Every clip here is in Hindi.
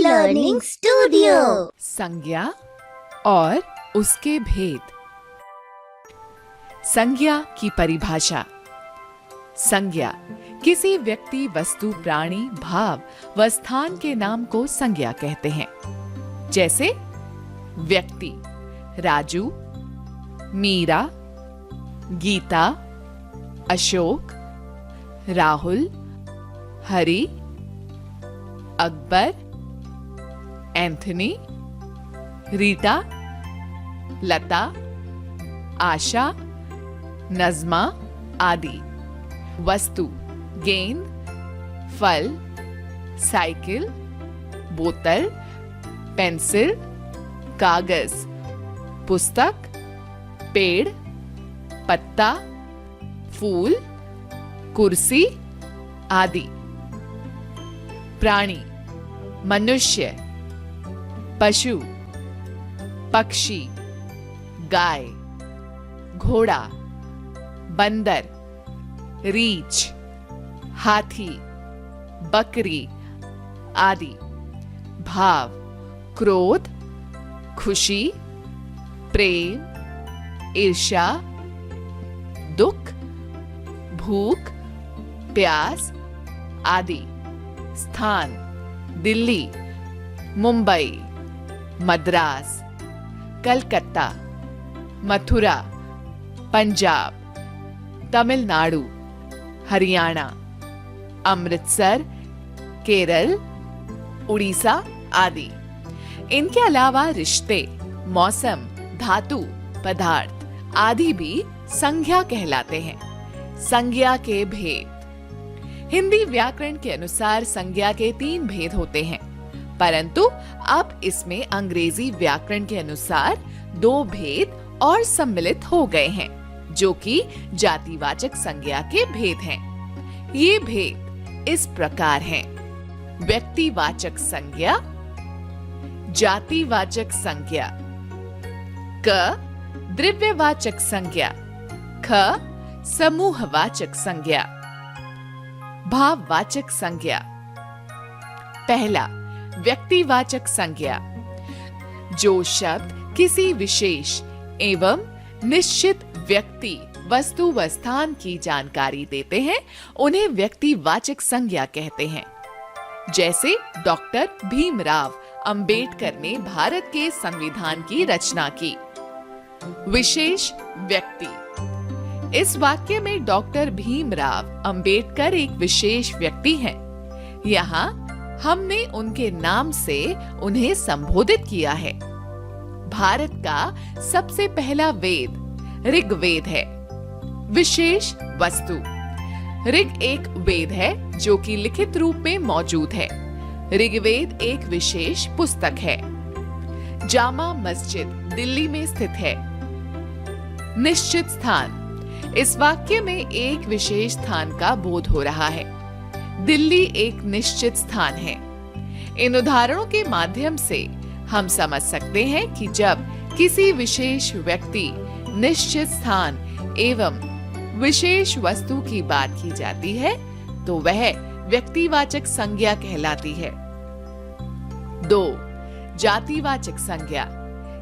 Learning studio. संज्ञा और उसके भेद। संज्ञा की परिभाषा। संज्ञा किसी व्यक्ति, वस्तु, प्राणी, भाव व स्थान के नाम को संज्ञा कहते हैं। जैसे व्यक्ति राजू, मीरा, गीता, अशोक, राहुल, हरि, अकबर, एंथनी, रीटा, लता, आशा, नज़्मा आदि। वस्तु गेंद, फल, साइकिल, बोतल, पेंसिल, कागज, पुस्तक, पेड़, पत्ता, फूल, कुर्सी आदि। प्राणी मनुष्य, पशु, पक्षी, गाय, घोड़ा, बंदर, रीछ, हाथी, बकरी आदि। भाव क्रोध, खुशी, प्रेम, ईर्ष्या, दुख, भूख, प्यास आदि। स्थान दिल्ली, मुंबई, मद्रास, कलकत्ता, मथुरा, पंजाब, तमिलनाडु, हरियाणा, अमृतसर, केरल, उड़ीसा आदि। इनके अलावा रिश्ते, मौसम, धातु, पदार्थ आदि भी संज्ञा कहलाते हैं। संज्ञा के भेद। हिंदी व्याकरण के अनुसार संज्ञा के 3 भेद होते हैं, परंतु अब इसमें अंग्रेजी व्याकरण के अनुसार 2 भेद और सम्मिलित हो गए हैं, जो कि जातिवाचक संज्ञा के भेद हैं। ये भेद इस प्रकार हैं: व्यक्तिवाचक संज्ञा, जातिवाचक संज्ञा, क द्रव्यवाचक संज्ञा, ख समूहवाचक संज्ञा। भाववाचक संज्ञा। पहला, व्यक्तिवाचक संज्ञा। जो शब्द किसी विशेष एवं निश्चित व्यक्ति, वस्तु व स्थान की जानकारी देते हैं, उन्हें व्यक्तिवाचक संज्ञा कहते हैं। जैसे डॉक्टर भीमराव अंबेडकर ने भारत के संविधान की रचना की। विशेष व्यक्ति। इस वाक्य में डॉक्टर भीमराव अंबेडकर एक विशेष व्यक्ति हैं। यहाँ हमने उनके नाम से उन्हें संबोधित किया है। भारत का सबसे पहला वेद ऋग्वेद है। विशेष वस्तु। ऋग एक वेद है जो कि लिखित रूप में मौजूद है। ऋग्वेद एक विशेष पुस्तक है। जामा मस्जिद दिल्ली में स्थित है। निश्चित स्थान। इस वाक्य में एक विशेष स्थान का बोध हो रहा है। दिल्ली एक निश्चित स्थान है। इन उदाहरणों के माध्यम से हम समझ सकते हैं कि जब किसी विशेष व्यक्ति, निश्चित स्थान एवं विशेष वस्तु की बात की जाती है तो वह व्यक्तिवाचक संज्ञा कहलाती है। 2. जातिवाचक संज्ञा।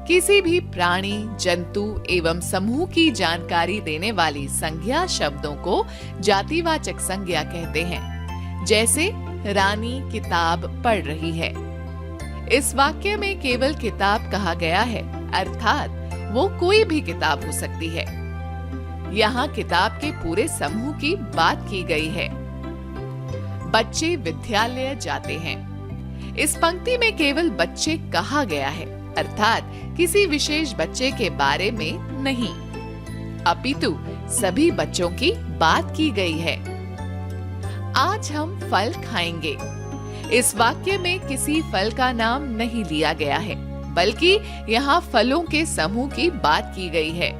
किसी भी प्राणी, जंतु एवं समूह की जानकारी देने वाली संज्ञा शब्दों को जातिवाचक संज्ञा कहते हैं। जैसे रानी किताब पढ़ रही है। इस वाक्य में केवल किताब कहा गया है, अर्थात वो कोई भी किताब हो सकती है। यहाँ किताब के पूरे समूह की बात की गई है। बच्चे विद्यालय जाते हैं। इस पंक्ति में केवल बच्चे कहा गया है, अर्थात किसी विशेष बच्चे के बारे में नहीं, अपितु सभी बच्चों की बात की गई है। आज हम फल खाएंगे। इस वाक्य में किसी फल का नाम नहीं लिया गया है, बल्कि यहाँ फलों के समूह की बात की गई है।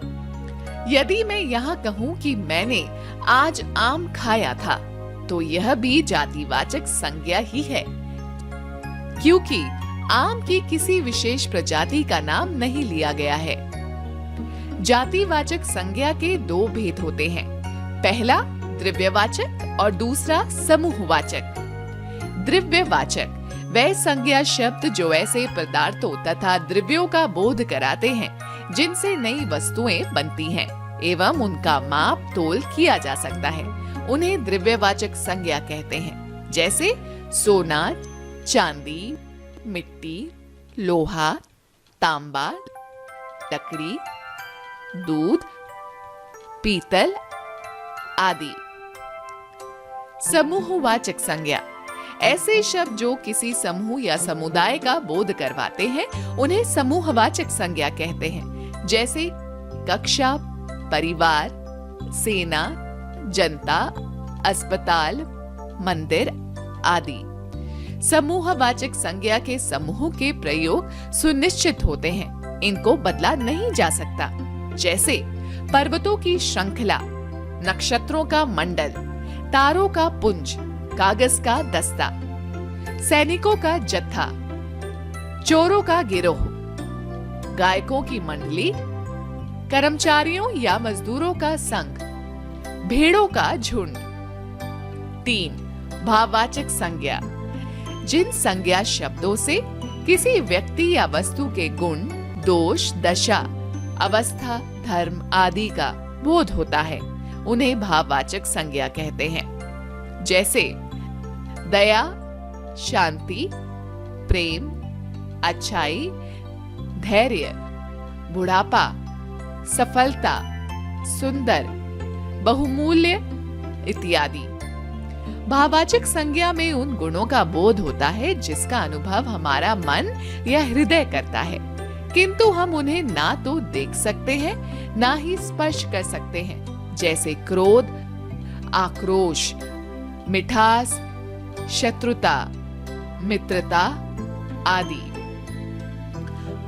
यदि मैं यहाँ कहूँ कि मैंने आज आम खाया था, तो यह भी जातिवाचक संज्ञा ही है, क्योंकि आम की किसी विशेष प्रजाति का नाम नहीं लिया गया है। जातिवाचक संज्ञा के 2 भेद होते हैं। पहला द्रव्यवाचक और दूसरा समूहवाचक। द्रव्यवाचक वह संज्ञा शब्द जो ऐसे पदार्थों तथा द्रव्यों का बोध कराते हैं जिनसे नई वस्तुएं बनती हैं एवं उनका माप तोल किया जा सकता है, उन्हें द्रव्यवाचक संज्ञा कहते हैं। जैसे सोना, चांदी, मिट्टी, लोहा, तांबा, लकड़ी, दूध, पीतल आदि। समूहवाचक संज्ञा ऐसे शब्द जो किसी समूह या समुदाय का बोध करवाते हैं उन्हें समूहवाचक संज्ञा कहते हैं। जैसे कक्षा, परिवार, सेना, जनता, अस्पताल, मंदिर आदि। समूहवाचक संज्ञा के समूह के प्रयोग सुनिश्चित होते हैं, इनको बदला नहीं जा सकता। जैसे पर्वतों की श्रृंखला, नक्षत्रों का मंडल, तारों का पुंज, कागज का दस्ता, सैनिकों का जत्था, चोरों का गिरोह, गायकों की मंडली, कर्मचारियों या मजदूरों का संघ, भेड़ों का झुंड। 3. भाववाचक संज्ञा जिन संज्ञा शब्दों से किसी व्यक्ति या वस्तु के गुण, दोष, दशा, अवस्था, धर्म आदि का बोध होता है उन्हें भाववाचक संज्ञा कहते हैं। जैसे दया, शांति, प्रेम, अच्छाई, धैर्य, बुढ़ापा, सफलता, सुंदर, बहुमूल्य इत्यादि। भाववाचक संज्ञा में उन गुणों का बोध होता है जिसका अनुभव हमारा मन या हृदय करता है, किंतु हम उन्हें ना तो देख सकते हैं ना ही स्पर्श कर सकते हैं। जैसे क्रोध, आक्रोश, मिठास, शत्रुता, मित्रता आदि।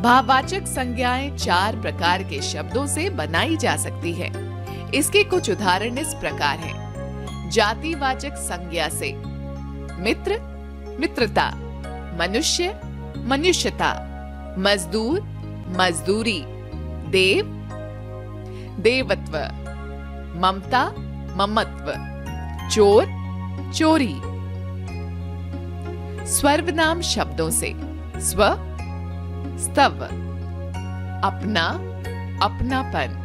भाववाचक संज्ञाएं 4 प्रकार के शब्दों से बनाई जा सकती है। इसके कुछ उदाहरण इस प्रकार हैं। जातिवाचक संज्ञा से मित्र, मित्रता, मनुष्य, मनुष्यता, मजदूर, मजदूरी, देव, देवत्व, ममता, ममत्व, चोर, चोरी। सर्वनाम शब्दों से स्व, स्तव, अपना, अपनापन,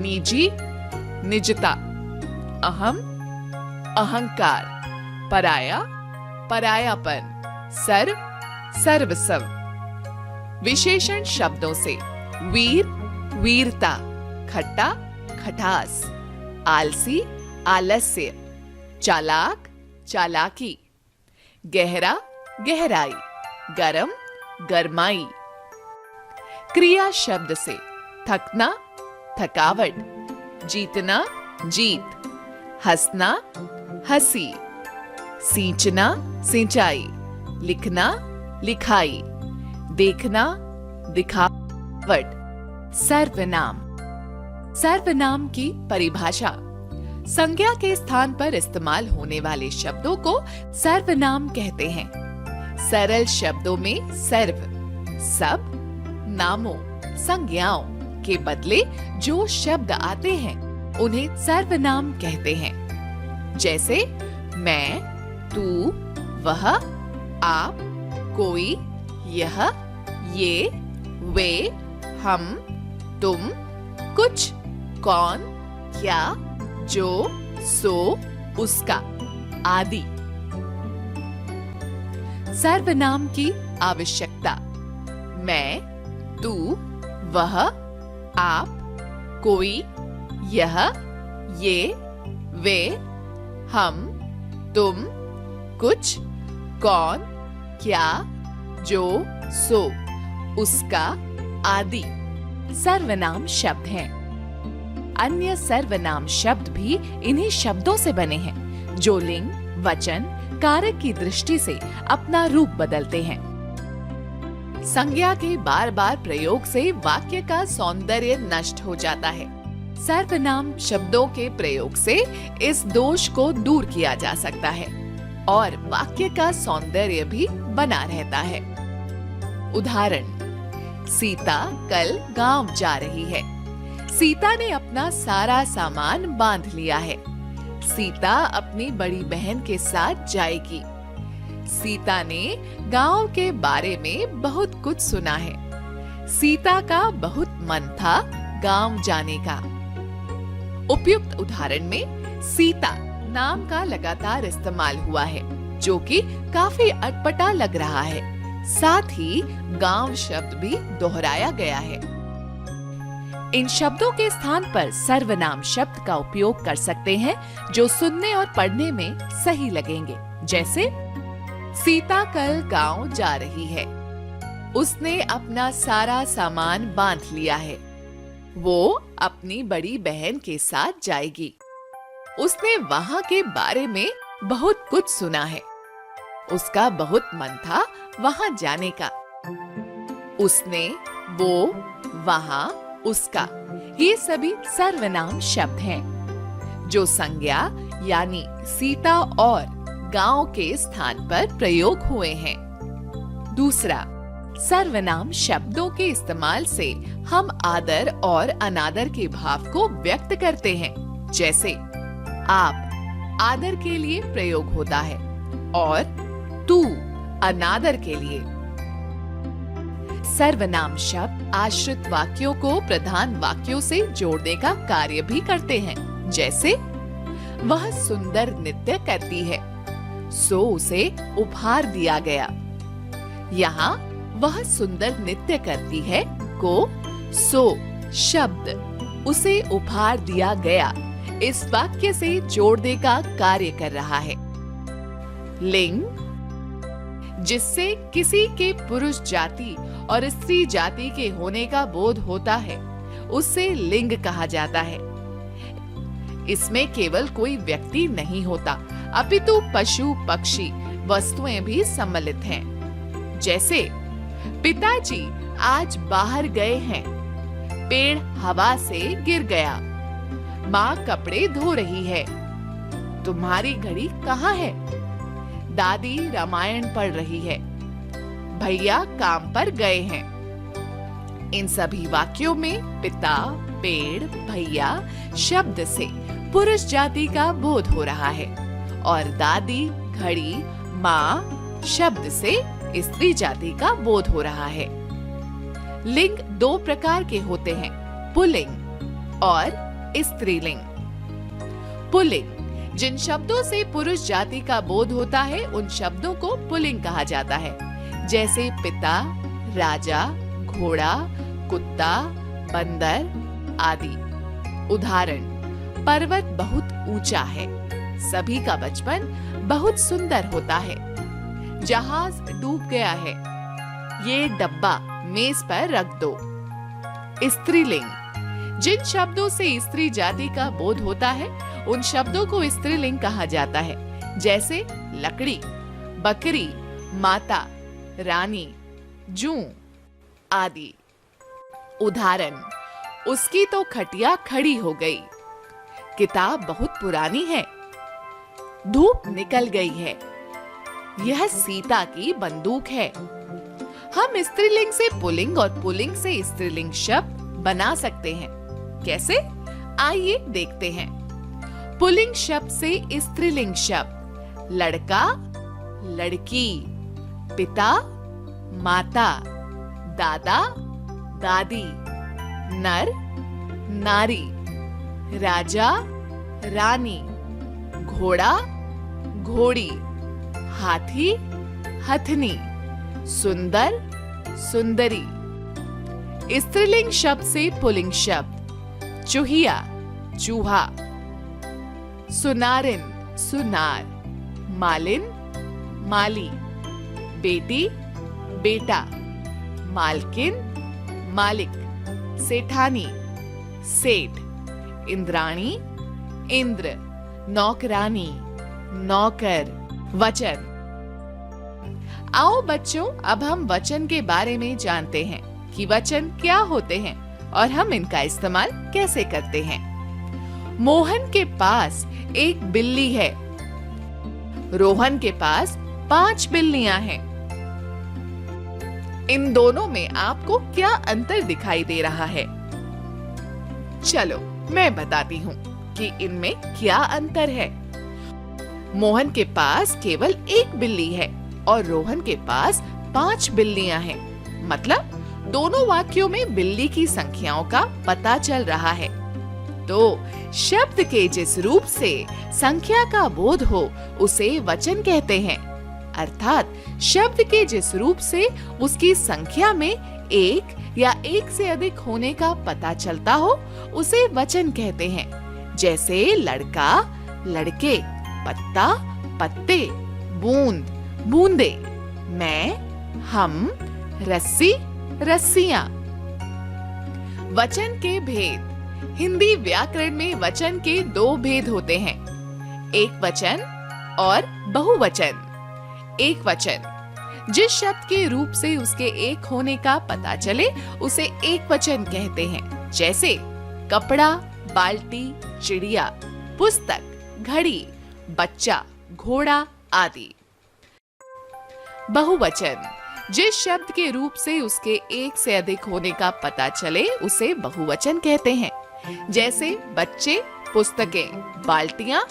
निजी, निजता, अहम, अहंकार, पराया, परायापन, सर्व, सर्वस्व। विशेषण शब्दों से वीर, वीरता, खट्टा, खटास, आलसी, आलस्य, चालाक, चालाकी, गहरा, गहराई, गरम, गरमाई। क्रिया शब्द से थकना, थकावट, जीतना, जीत, हंसना, हंसी, सींचना, सिंचाई, लिखना, लिखाई, देखना, दिखावट। सर्वनाम। सर्वनाम की परिभाषा संज्ञा के स्थान पर इस्तेमाल होने वाले शब्दों को सर्वनाम कहते हैं। सरल शब्दों में सर्व, सब, नामों, संज्ञाओं के बदले जो शब्द आते हैं उन्हें सर्वनाम कहते हैं। जैसे मैं, तू, वह, आप, कोई, यह, ये, वे, हम, तुम, कुछ, कौन, क्या, जो, सो, उसका आदि। सर्वनाम की आवश्यकता मैं, तू, वह, आप, कोई, यह, ये, वे, हम, तुम, कुछ, कौन, क्या, जो, सो, उसका आदि सर्वनाम शब्द हैं। अन्य सर्वनाम शब्द भी इन्हीं शब्दों से बने हैं जो लिंग, वचन, कारक की दृष्टि से अपना रूप बदलते हैं। संज्ञा के बार बार प्रयोग से वाक्य का सौंदर्य नष्ट हो जाता है। सर्वनाम शब्दों के प्रयोग से इस दोष को दूर किया जा सकता है और वाक्य का सौंदर्य भी बना रहता है। उदाहरण, सीता कल गांव जा रही है। सीता ने अपना सारा सामान बांध लिया है। सीता अपनी बड़ी बहन के साथ जाएगी। सीता ने गांव के बारे में बहुत कुछ सुना है। सीता का बहुत मन था गांव जाने का। उपयुक्त उदाहरण में सीता नाम का लगातार इस्तेमाल हुआ है, जो कि काफी अटपटा लग रहा है। साथ ही गांव शब्द भी दोहराया गया है। इन शब्दों के स्थान पर सर्वनाम शब्द का उपयोग कर सकते हैं, जो सुनने और पढ़ने में सही लगेंगे। जैसे सीता कल गांव जा रही है। उसने अपना सारा सामान बांध लिया है। वो अपनी बड़ी बहन के साथ जाएगी। उसने वहां के बारे में बहुत कुछ सुना है। उसका बहुत मन था वहां जाने का। उसने, वो, वहां, उसका, ये सभी सर्वनाम शब्द हैं, जो संज्ञा यानी सीता और गांव के स्थान पर प्रयोग हुए हैं। दूसरा, सर्वनाम शब्दों के इस्तेमाल से हम आदर और अनादर के भाव को व्यक्त करते हैं। जैसे आप आदर के लिए प्रयोग होता है और तू अनादर के लिए। सर्वनाम शब्द आश्रित वाक्यों को प्रधान वाक्यों से जोड़ने का कार्य भी करते हैं। जैसे वह सुंदर नृत्य करती है, सो उसे उपहार दिया गया। यहाँ वह सुंदर नृत्य करती है को सो शब्द उसे उपहार दिया गया इस वाक्य से जोड़ने का कार्य कर रहा है। लिंग, जिससे किसी के पुरुष जाति और स्त्री जाति के होने का बोध होता है, उसे लिंग कहा जाता है। इसमें केवल कोई व्यक्ति नहीं होता, अपितु पशु, पक्षी, वस्तुएं भी सम्मिलित हैं। जैसे पिताजी आज बाहर गए हैं। पेड़ हवा से गिर गया। माँ कपड़े धो रही है। तुम्हारी घड़ी कहाँ है? दादी रामायण पढ़ रही है। भैया काम पर गए हैं। इन सभी वाक्यों में पिता, पेड़, भैया शब्द से पुरुष जाति का बोध हो रहा है और दादी, घड़ी, माँ शब्द से स्त्री जाति का बोध हो रहा है। लिंग दो प्रकार के होते हैं, पुल्लिंग और स्त्रीलिंग। पुल्लिंग, जिन शब्दों से पुरुष जाति का बोध होता है, उन शब्दों को पुल्लिंग कहा जाता है। जैसे पिता, राजा, घोड़ा, कुत्ता, बंदर आदि। उदाहरण, पर्वत बहुत ऊंचा है। सभी का बचपन बहुत सुंदर होता है। जहाज डूब गया है। ये डब्बा मेज पर रख दो। स्त्रीलिंग, जिन शब्दों से स्त्री जाति का बोध होता है, उन शब्दों को स्त्रीलिंग कहा जाता है। जैसे लकड़ी, बकरी, माता, रानी, जूं आदि। उदाहरण, उसकी तो खटिया खड़ी हो गई। किताब बहुत पुरानी है। धूप निकल गई है। यह सीता की बंदूक है। हम स्त्रीलिंग से पुल्लिंग और पुल्लिंग से स्त्रीलिंग शब्द बना सकते हैं। कैसे? आइए देखते हैं। पुल्लिंग शब्द से स्त्रीलिंग शब्द लड़का, लड़की, पिता, माता, दादा, दादी, नर, नारी, राजा, रानी, घोड़ा, घोड़ी, हाथी, हथनी, सुंदर, सुंदरी। स्त्रीलिंग शब्द से पुल्लिंग शब्द चूहिया, चूहा, सुनारिन, सुनार, मालिन, माली, बेटी, बेटा, मालकिन, मालिक, सेठानी, सेठ, इंद्राणी, इंद्र, नौकरानी, नौकर, वचन। आओ बच्चों, अब हम वचन के बारे में जानते हैं कि वचन क्या होते हैं और हम इनका इस्तेमाल कैसे करते हैं। मोहन के पास एक बिल्ली है। रोहन के पास 5 बिल्लियां हैं। इन दोनों में आपको क्या अंतर दिखाई दे रहा है? चलो मैं बताती हूँ कि इनमें क्या अंतर है। मोहन के पास केवल एक बिल्ली है, और रोहन के पास 5 बिल्लियां हैं। मतलब दोनों वाक्यों में बिल्ली की संख्याओं का पता चल रहा है। तो शब्द के जिस रूप से संख्या का बोध हो उसे वचन कहते हैं। अर्थात शब्द के जिस रूप से उसकी संख्या में एक या एक से अधिक होने का पता चलता हो उसे वचन कहते हैं। जैसे लड़का, लड़के, पत्ता, पत्ते, बूंद, बूंदे, मैं, हम, रस्सी, रस्सियां। वचन के भेद। हिंदी व्याकरण में वचन के 2 भेद होते हैं, एक वचन और बहुवचन। एक वचन जिस शब्द के रूप से उसके एक होने का पता चले उसे एक वचन कहते हैं। जैसे कपड़ा, बाल्टी, चिड़िया, पुस्तक, घड़ी, बच्चा, घोड़ा आदि। बहुवचन जिस शब्द के रूप से उसके एक से अधिक होने का पता चले उसे बहुवचन कहते हैं। जैसे बच्चे, पुस्तकें, बाल्टियां,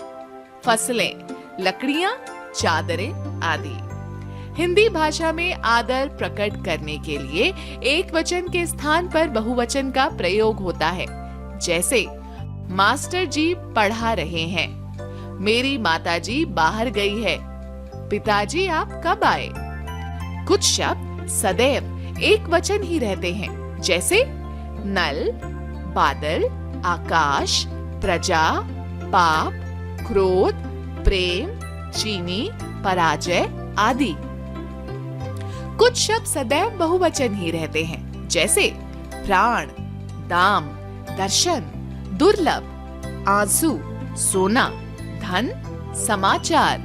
फसलें, लकड़ियां, चादरें आदि। हिंदी भाषा में आदर प्रकट करने के लिए एक वचन के स्थान पर बहुवचन का प्रयोग होता है। जैसे मास्टर जी पढ़ा रहे हैं, मेरी माताजी बाहर गई है, पिताजी आप कब आए। कुछ शब्द सदैव एक वचन ही रहते हैं। जैसे नल, बादल, आकाश, प्रजा, पाप, क्रोध, प्रेम, चीनी, पराजय आदि। कुछ शब्द सदैव बहुवचन ही रहते हैं। जैसे प्राण, दाम, दर्शन, दुर्लभ, आंसू, सोना, धन, समाचार,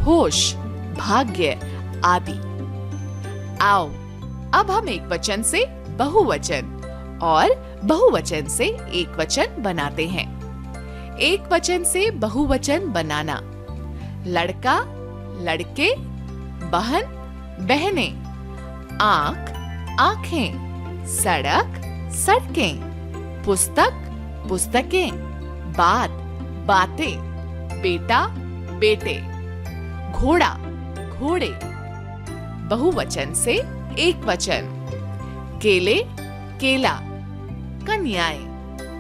होश, भाग्य आदि। आओ अब हम एक वचन से बहुवचन और बहुवचन से एक वचन बनाते हैं। एक वचन से बहुवचन बनाना। लड़का, लड़के, बहन, बहनें, आंख, आंखें, सड़क, सड़कें, पुस्तक, पुस्तकें, बात, बातें, बेटा, बेटे, घोड़ा, घोड़े। बहुवचन से एक वचन। केले, केला, कन्याएं,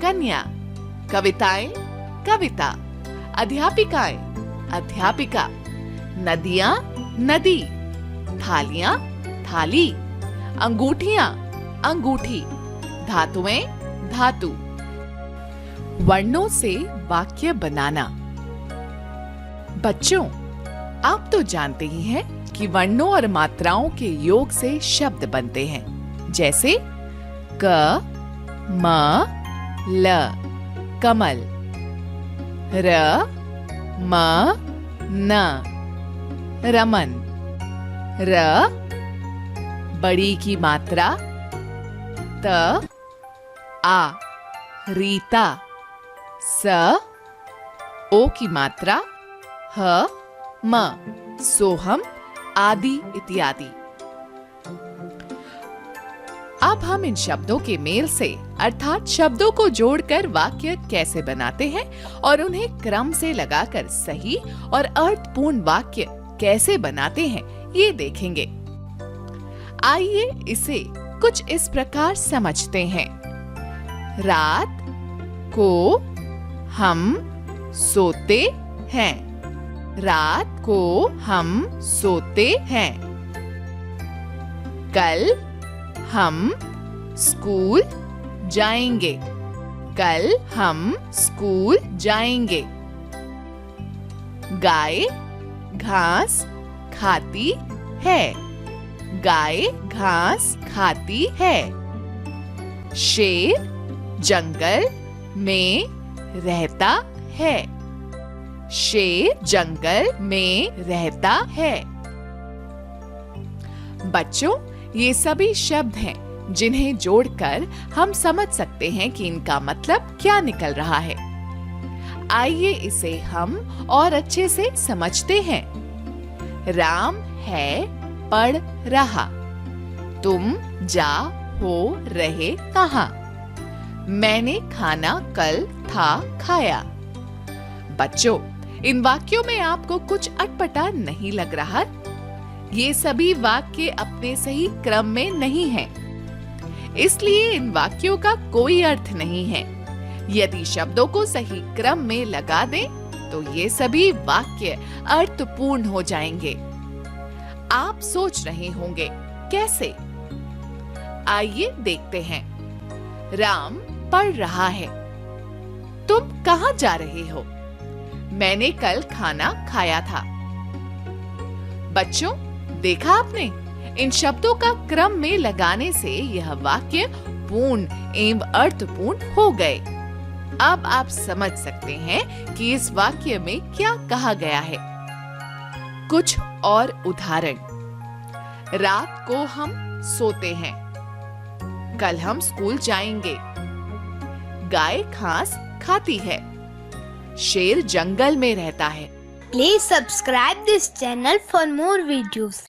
कन्या, कविताएं, कविता, अध्यापिकाएं, अध्यापिका, नदियां, नदी, थालियां, थाली, अंगूठियां, अंगूठी, धातुएं, धातु। वर्णों से वाक्य बनाना। बच्चों, आप तो जानते ही हैं कि वर्णों और मात्राओं के योग से शब्द बनते हैं। जैसे क, म, ल, कमल, र, म, न, रमन, र, बड़ी की मात्रा, त, आ, रीता, स, ओ की मात्रा, ह, म, सोहम आदि इत्यादि। अब हम इन शब्दों के मेल से अर्थात शब्दों को जोड़कर वाक्य कैसे बनाते हैं और उन्हें क्रम से लगाकर सही और अर्थपूर्ण वाक्य कैसे बनाते हैं ये देखेंगे। आइए इसे कुछ इस प्रकार समझते हैं। रात को हम सोते हैं। रात को हम सोते हैं। कल हम स्कूल जाएंगे। कल हम स्कूल जाएंगे। गाय घास खाती है। गाय घास खाती है। शेर जंगल में रहता है। शेर जंगल में रहता है। बच्चों, ये सभी शब्द हैं जिन्हें जोड़कर हम समझ सकते हैं कि इनका मतलब क्या निकल रहा है। आइए इसे हम और अच्छे से समझते हैं। राम है पढ़ रहा। तुम जा हो रहे कहाँ। मैंने खाना कल था खाया। बच्चों, इन वाक्यों में आपको कुछ अटपटा नहीं लग रहा? ये सभी वाक्य अपने सही क्रम में नहीं हैं। इसलिए इन वाक्यों का कोई अर्थ नहीं है। यदि शब्दों को सही क्रम में लगा दें, तो ये सभी वाक्य अर्थपूर्ण हो जाएंगे। आप सोच रहे होंगे कैसे? आइए देखते हैं। राम पढ़ रहा है। तुम कहाँ जा रहे हो? मैंने कल खाना खाया था। बच्चों, देखा आपने? इन शब्दों का क्रम में लगाने से यह वाक्य पूर्ण एवं अर्थपूर्ण हो गए। अब आप समझ सकते हैं कि इस वाक्य में क्या कहा गया है। कुछ और उदाहरण। रात को हम सोते हैं। कल हम स्कूल जाएंगे। गाय घास खाती है। शेर जंगल में रहता है। Please subscribe this channel for more videos.